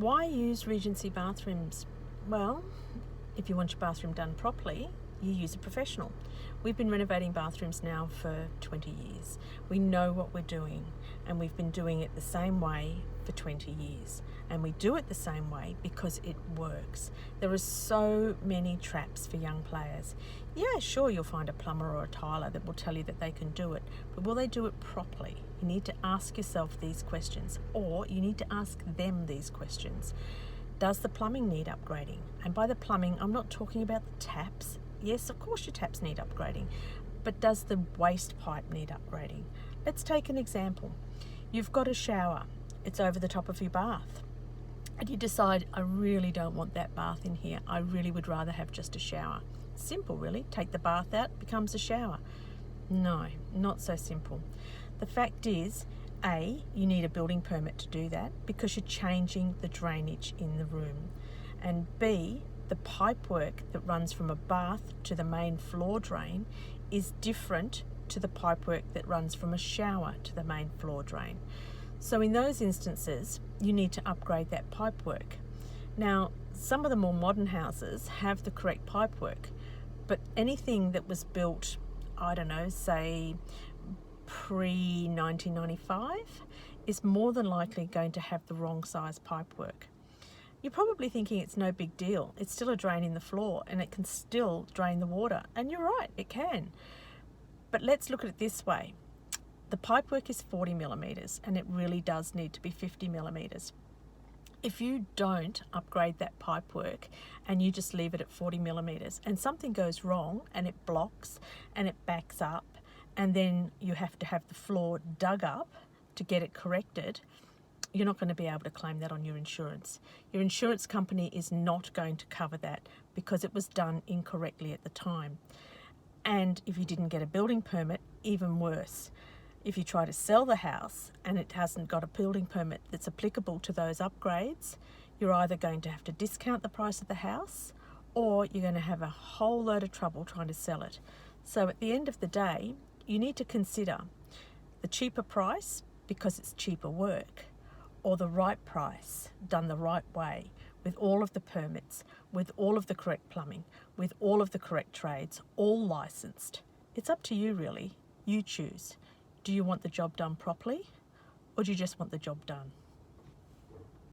Why use Regency bathrooms? Well, if you want your bathroom done properly, you use a professional. We've been renovating bathrooms now for 20 years. We know what we're doing, and we've been doing it the same way for 20 years. And we do it the same way because it works. There are so many traps for young players. Yeah, sure, you'll find a plumber or a tiler that will tell you that they can do it, but will they do it properly? You need to ask yourself these questions, or you need to ask them these questions. Does the plumbing need upgrading? And by the plumbing, I'm not talking about the taps. Yes, of course your taps need upgrading, but does the waste pipe need upgrading? Let's take an example. You've got a shower. It's over the top of your bath. And you decide, I really don't want that bath in here. I really would rather have just a shower. Simple, really. Take the bath out, becomes a shower. No, not so simple. The fact is, A, you need a building permit to do that because you're changing the drainage in the room. And B, the pipe work that runs from a bath to the main floor drain is different to the pipe work that runs from a shower to the main floor drain. So in those instances, you need to upgrade that pipe work. Now, some of the more modern houses have the correct pipe work, but anything that was built, I don't know, say pre-1995 is more than likely going to have the wrong size pipe work. You're probably thinking it's no big deal. It's still a drain in the floor and it can still drain the water. And you're right, it can. But let's look at it this way. The pipework is 40 millimetres and it really does need to be 50 millimetres. If you don't upgrade that pipework and you just leave it at 40 millimetres and something goes wrong and it blocks and it backs up and then you have to have the floor dug up to get it corrected, you're not going to be able to claim that on your insurance. Your insurance company is not going to cover that because it was done incorrectly at the time. And if you didn't get a building permit, even worse. If you try to sell the house and it hasn't got a building permit that's applicable to those upgrades, you're either going to have to discount the price of the house or you're going to have a whole load of trouble trying to sell it. So at the end of the day, you need to consider the cheaper price because it's cheaper work, or the right price done the right way with all of the permits, with all of the correct plumbing, with all of the correct trades, all licensed. It's up to you really. You choose. Do you want the job done properly or do you just want the job done?